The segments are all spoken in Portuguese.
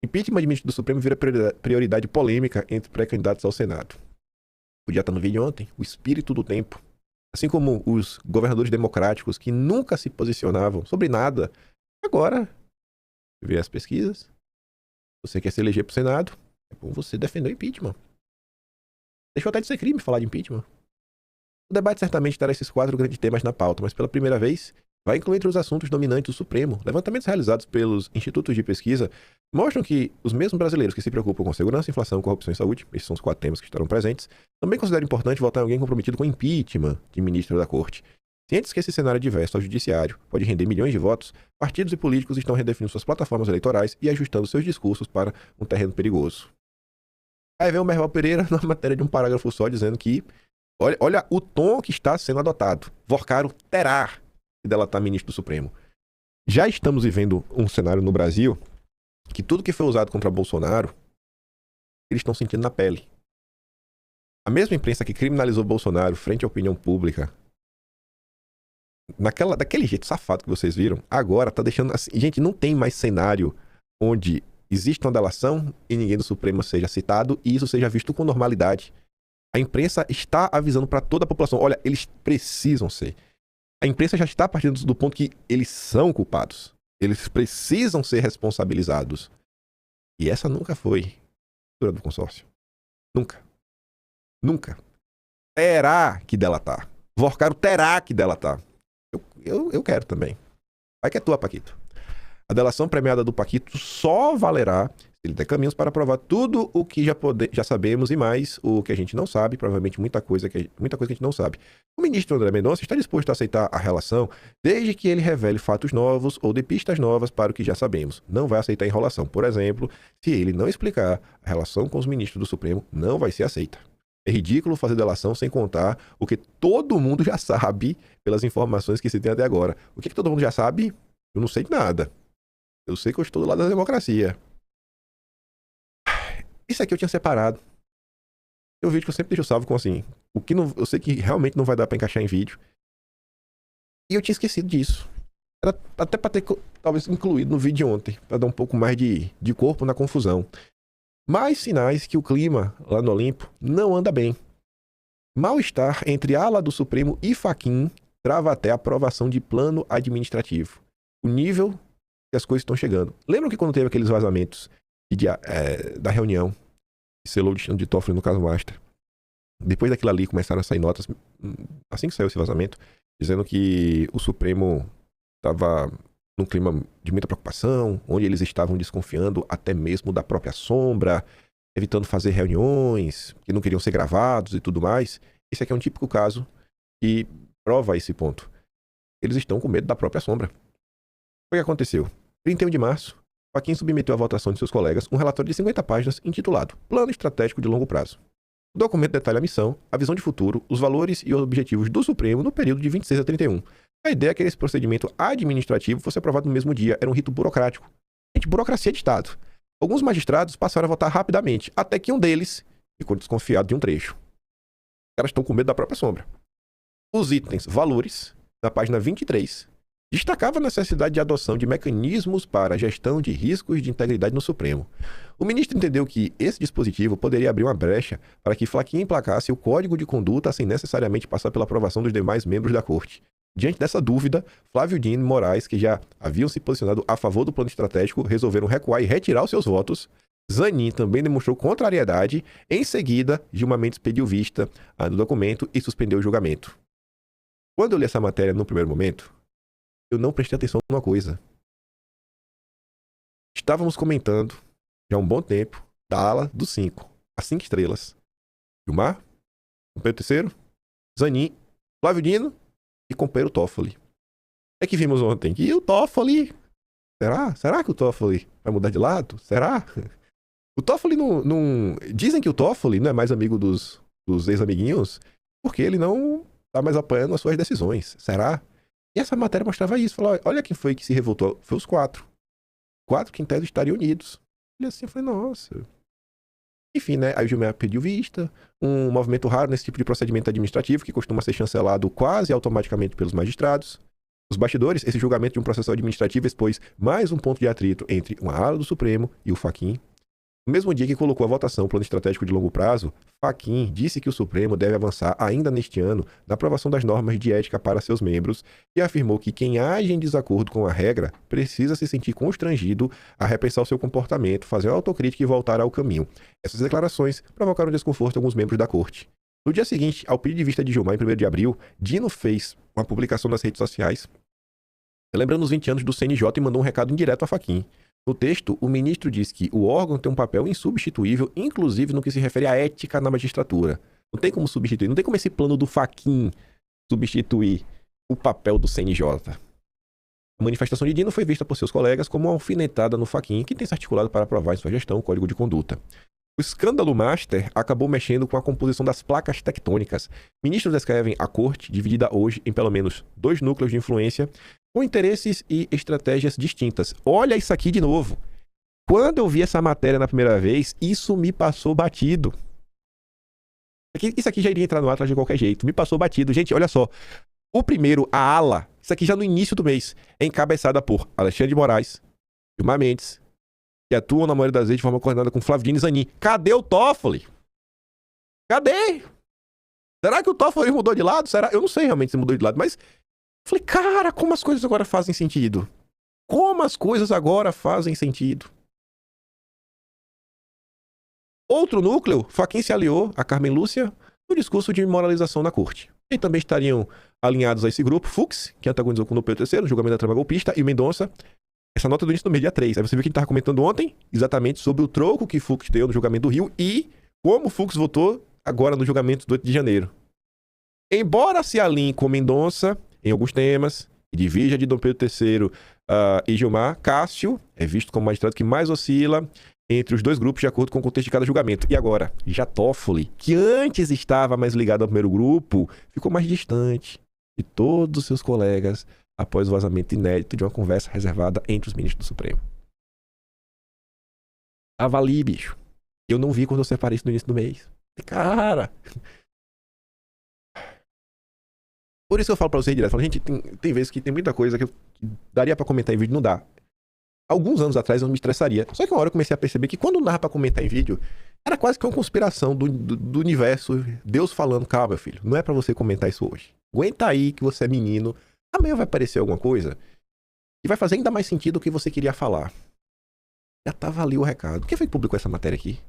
Impeachment de ministro do Supremo vira prioridade polêmica entre pré-candidatos ao Senado. Podia estar no vídeo ontem, o espírito do tempo. Assim como os governadores democráticos que nunca se posicionavam sobre nada, agora, vê as pesquisas, você quer se eleger para o Senado, é bom você defender o impeachment. Deixou até de ser crime falar de impeachment. O debate certamente terá esses 4 grandes temas na pauta, mas pela primeira vez vai incluir entre os assuntos dominantes do Supremo. Levantamentos realizados pelos institutos de pesquisa mostram que os mesmos brasileiros que se preocupam com segurança, inflação, corrupção e saúde, esses são os 4 temas que estarão presentes, também consideram importante votar em alguém comprometido com impeachment de ministro da Corte. Cientes que esse cenário adverso ao judiciário pode render milhões de votos, partidos e políticos estão redefinindo suas plataformas eleitorais e ajustando seus discursos para um terreno perigoso. Aí vem o Merval Pereira na matéria de um parágrafo só dizendo que olha o tom que está sendo adotado. Vorcaro terá que delatar ministro do Supremo. Já estamos vivendo um cenário no Brasil que tudo que foi usado contra Bolsonaro, eles estão sentindo na pele. A mesma imprensa que criminalizou Bolsonaro frente à opinião pública, daquele jeito safado que vocês viram, agora está deixando assim. Gente, não tem mais cenário onde existe uma delação e ninguém do Supremo seja citado e isso seja visto com normalidade. A imprensa está avisando para toda a população, olha, eles precisam ser. A imprensa já está partindo do ponto que eles são culpados. Eles precisam ser responsabilizados. E essa nunca foi a postura do consórcio. Nunca. Nunca. Terá que delatar. Vorcaro terá que delatar. Eu quero também. Vai que é tua, Paquito. A delação premiada do Paquito só valerá se ele der caminhos para provar tudo o que já sabemos e mais o que a gente não sabe, provavelmente muita coisa que a gente não sabe. O ministro André Mendonça está disposto a aceitar a relação desde que ele revele fatos novos ou dê pistas novas para o que já sabemos. Não vai aceitar enrolação. Por exemplo, se ele não explicar a relação com os ministros do Supremo, não vai ser aceita. É ridículo fazer delação sem contar o que todo mundo já sabe pelas informações que se tem até agora. O que todo mundo já sabe? Eu não sei nada. Eu sei que eu estou do lado da democracia. Isso aqui eu tinha separado. É um vídeo que eu sempre deixo salvo com assim, o que não, eu sei que realmente não vai dar pra encaixar em vídeo. E eu tinha esquecido disso. Era até pra ter, talvez, incluído no vídeo ontem, pra dar um pouco mais de corpo na confusão. Mais sinais que o clima lá no Olimpo não anda bem. Mal-estar entre a ala do Supremo e Fachin trava até a aprovação de plano administrativo. O nível que as coisas estão chegando. Lembram que quando teve aqueles vazamentos da reunião que selou o destino de Toffoli no caso Master? Depois daquilo ali começaram a sair notas, assim que saiu esse vazamento, dizendo que o Supremo estava num clima de muita preocupação, onde eles estavam desconfiando até mesmo da própria sombra, evitando fazer reuniões, que não queriam ser gravados e tudo mais. Esse aqui é um típico caso que prova esse ponto. Eles estão com medo da própria sombra. O que aconteceu? 31 de março, Fachin submeteu à votação de seus colegas um relatório de 50 páginas intitulado Plano Estratégico de Longo Prazo. O documento detalha a missão, a visão de futuro, os valores e os objetivos do Supremo no período de 26 a 31. A ideia é que esse procedimento administrativo fosse aprovado no mesmo dia, era um rito burocrático. Gente, burocracia de Estado. Alguns magistrados passaram a votar rapidamente, até que um deles ficou desconfiado de um trecho. Os caras estão com medo da própria sombra. Os itens valores, na página 23, destacava a necessidade de adoção de mecanismos para a gestão de riscos de integridade no Supremo. O ministro entendeu que esse dispositivo poderia abrir uma brecha para que Fachin emplacasse o código de conduta sem necessariamente passar pela aprovação dos demais membros da corte. Diante dessa dúvida, Flávio Dino e Moraes, que já haviam se posicionado a favor do plano estratégico, resolveram recuar e retirar os seus votos. Zanin também demonstrou contrariedade. Em seguida, Gilmar Mendes pediu vista do documento e suspendeu o julgamento. Quando eu li essa matéria no primeiro momento, eu não prestei atenção numa coisa. Estávamos comentando, já há um bom tempo, da ala dos 5, as 5 estrelas. Gilmar, companheiro terceiro, Zanin, Flávio Dino e companheiro Toffoli. É que vimos ontem que o Toffoli... Será que o Toffoli vai mudar de lado? Será? O Toffoli não... Dizem que o Toffoli não é mais amigo dos ex-amiguinhos porque ele não está mais apoiando as suas decisões. Será? E essa matéria mostrava isso. Falou, olha quem foi que se revoltou. Foi os 4. 4 que em tese estariam unidos. E assim, eu falei, nossa. Enfim, né? Aí o Gilmar pediu vista. Um movimento raro nesse tipo de procedimento administrativo que costuma ser chancelado quase automaticamente pelos magistrados. Nos bastidores, esse julgamento de um processo administrativo expôs mais um ponto de atrito entre uma ala do Supremo e o Fachin. No mesmo dia que colocou a votação o plano estratégico de longo prazo, Fachin disse que o Supremo deve avançar ainda neste ano na aprovação das normas de ética para seus membros e afirmou que quem age em desacordo com a regra precisa se sentir constrangido a repensar o seu comportamento, fazer uma autocrítica e voltar ao caminho. Essas declarações provocaram desconforto em alguns membros da corte. No dia seguinte, ao pedido de vista de Gilmar, em 1º de abril, Dino fez uma publicação nas redes sociais lembrando os 20 anos do CNJ e mandou um recado indireto a Fachin. No texto, o ministro diz que o órgão tem um papel insubstituível, inclusive no que se refere à ética na magistratura. Não tem como substituir, não tem como esse plano do Fachin substituir o papel do CNJ. A manifestação de Dino foi vista por seus colegas como uma alfinetada no Fachin, que tem se articulado para aprovar em sua gestão o Código de Conduta. O escândalo Master acabou mexendo com a composição das placas tectônicas. Ministros descrevem a corte, dividida hoje em pelo menos 2 núcleos de influência, com interesses e estratégias distintas. Olha isso aqui de novo. Quando eu vi essa matéria na primeira vez, isso me passou batido. Isso aqui já iria entrar no Atlas de qualquer jeito. Me passou batido. Gente, olha só. O primeiro, a ala, isso aqui já no início do mês, é encabeçada por Alexandre de Moraes, Gilmar Mendes, que atuam na maioria das vezes de forma coordenada com Flávio Dino e Zanin. Cadê o Toffoli? Cadê? Será que o Toffoli mudou de lado? Será? Eu não sei realmente se mudou de lado, mas falei, cara, como as coisas agora fazem sentido? Como as coisas agora fazem sentido? Outro núcleo, Fachin se aliou a Carmen Lúcia no discurso de moralização na corte. E também estariam alinhados a esse grupo Fux, que antagonizou com o Dom III, no julgamento da trama golpista, e o Mendonça. Essa nota do início do mês, dia 3. Aí você viu que a gente estava comentando ontem, exatamente sobre o troco que Fux deu no julgamento do Rio e como Fux votou agora no julgamento do 8 de janeiro. Embora se alinhe com Mendonça em alguns temas, e divija de Dom Pedro III e Gilmar, Cássio é visto como o magistrado que mais oscila entre os dois grupos de acordo com o contexto de cada julgamento. E agora, já Toffoli, que antes estava mais ligado ao primeiro grupo, ficou mais distante de todos os seus colegas após o vazamento inédito de uma conversa reservada entre os ministros do Supremo. Tava ali, bicho. Eu não vi quando eu separei isso no início do mês. Cara... Por isso que eu falo pra vocês direto. Falo, gente, tem vezes que tem muita coisa que daria pra comentar em vídeo, não dá. Alguns anos atrás eu me estressaria. Só que uma hora eu comecei a perceber que quando não dava pra comentar em vídeo, era quase que uma conspiração do universo. Deus falando, calma, meu filho, não é pra você comentar isso hoje. Aguenta aí que você é menino. Amanhã vai aparecer alguma coisa e vai fazer ainda mais sentido o que você queria falar. Já tava ali o recado. Quem foi que publicou essa matéria aqui?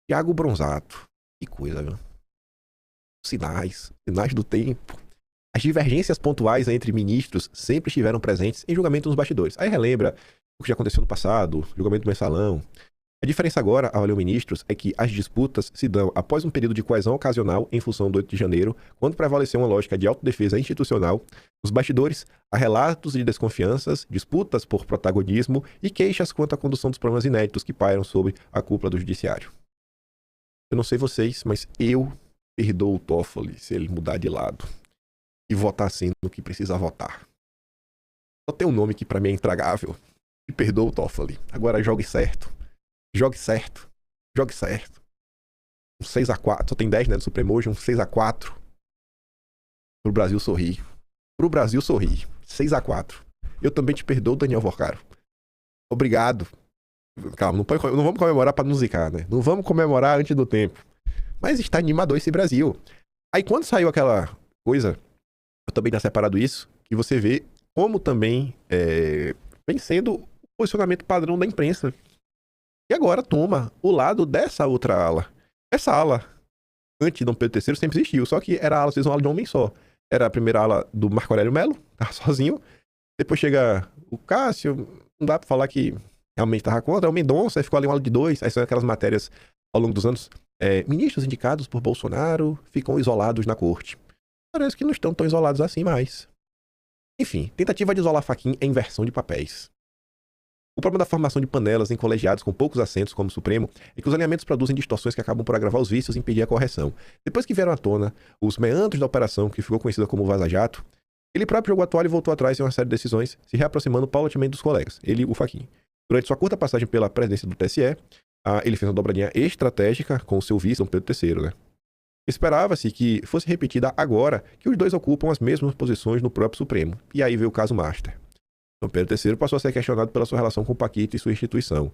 Thiago Bronzato. Que coisa, viu? Sinais do tempo. As divergências pontuais entre ministros sempre estiveram presentes em julgamento nos bastidores. Aí relembra o que já aconteceu no passado, julgamento do mensalão. A diferença agora, avaliam ministros, é que as disputas se dão após um período de coesão ocasional em função do 8 de janeiro, quando prevaleceu uma lógica de autodefesa institucional. Nos bastidores, há relatos de desconfianças, disputas por protagonismo e queixas quanto à condução dos problemas inéditos que pairam sobre a cúpula do judiciário. Eu não sei vocês, mas eu perdoo o Toffoli se ele mudar de lado e votar assim no que precisa votar. Só tem um nome que pra mim é intragável. E perdoa o Toffoli. Agora jogue certo. Jogue certo. Jogue certo. Um 6-4. Só tem 10, né, do Supremo hoje. Um 6-4. Pro Brasil sorrir. Pro Brasil sorrir. 6-4. Eu também te perdoo, Daniel Vorcaro. Obrigado. Calma, não vamos comemorar pra não zicar, né? Não vamos comemorar antes do tempo. Mas está animador esse Brasil. Aí quando saiu aquela coisa, eu também tinha separado isso, que você vê como também vem sendo o posicionamento padrão da imprensa. E agora toma o lado dessa outra ala. Essa ala, antes de Dom Pedro III, sempre existiu, só que era a ala, vocês uma ala de um homem só. Era a primeira ala do Marco Aurélio Melo, tava sozinho. Depois chega o Cássio, não dá pra falar que realmente tava contra. O Mendonça, aí ficou ali uma ala de 2. Aí são aquelas matérias ao longo dos anos. Ministros indicados por Bolsonaro ficam isolados na corte. Parece que não estão tão isolados assim mais. Enfim, tentativa de isolar Fachin é inversão de papéis. O problema da formação de panelas em colegiados com poucos assentos, como o Supremo, é que os alinhamentos produzem distorções que acabam por agravar os vícios e impedir a correção. Depois que vieram à tona os meandros da operação, que ficou conhecida como Vaza Jato, ele próprio jogou a toalha e voltou atrás em uma série de decisões, se reaproximando paulatinamente dos colegas, ele e o Fachin. Durante sua curta passagem pela presidência do TSE, ele fez uma dobradinha estratégica com o seu vice, Dom Pedro III, né? Esperava-se que fosse repetida agora que os dois ocupam as mesmas posições no próprio Supremo. E aí veio o caso Master. Dom Pedro III passou a ser questionado pela sua relação com o Paquito e sua instituição.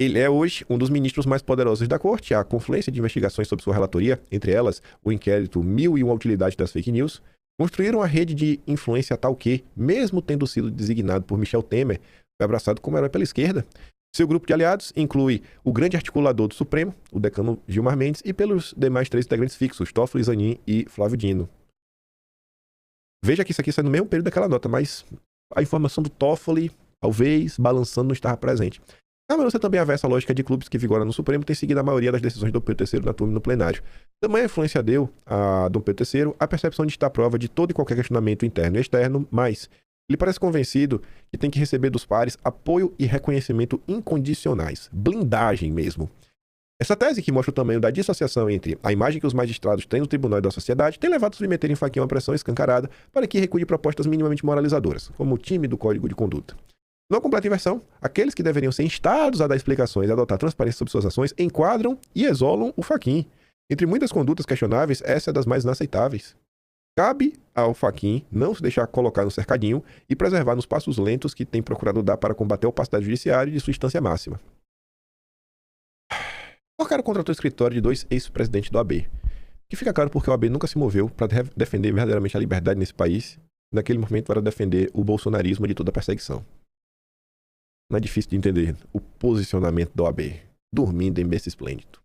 Ele é hoje um dos ministros mais poderosos da corte. A confluência de investigações sobre sua relatoria, entre elas o inquérito 1001 Utilidade das Fake News, construíram a rede de influência tal que, mesmo tendo sido designado por Michel Temer, foi abraçado como herói pela esquerda. Seu grupo de aliados inclui o grande articulador do Supremo, o decano Gilmar Mendes, e pelos demais 3 integrantes fixos, Toffoli, Zanin e Flávio Dino. Veja que isso aqui sai no mesmo período daquela nota, mas a informação do Toffoli, talvez, balançando, não estava presente. A denúncia também avessa a lógica de clubes que vigoram no Supremo tem seguido a maioria das decisões de Dom Pedro III na turma e no plenário. Tamanha influência deu a Dom Pedro III a percepção de estar à prova de todo e qualquer questionamento interno e externo, mas ele parece convencido que tem que receber dos pares apoio e reconhecimento incondicionais. Blindagem mesmo. Essa tese, que mostra o tamanho da dissociação entre a imagem que os magistrados têm no tribunal e da sociedade, tem levado a submeter em faquinha uma pressão escancarada para que recue propostas minimamente moralizadoras, como o time do Código de Conduta. Numa completa inversão, aqueles que deveriam ser instados a dar explicações e adotar transparência sobre suas ações enquadram e exolam o Fachin. Entre muitas condutas questionáveis, essa é das mais inaceitáveis. Cabe ao Fachin não se deixar colocar no cercadinho e preservar nos passos lentos que tem procurado dar para combater a opacidade judiciária de sua instância máxima. O cara contratou o escritório de 2 ex-presidentes do AB, que fica claro porque o AB nunca se moveu para defender verdadeiramente a liberdade nesse país, naquele momento para defender o bolsonarismo de toda a perseguição. Não é difícil de entender o posicionamento do AB, dormindo em berço esplêndido.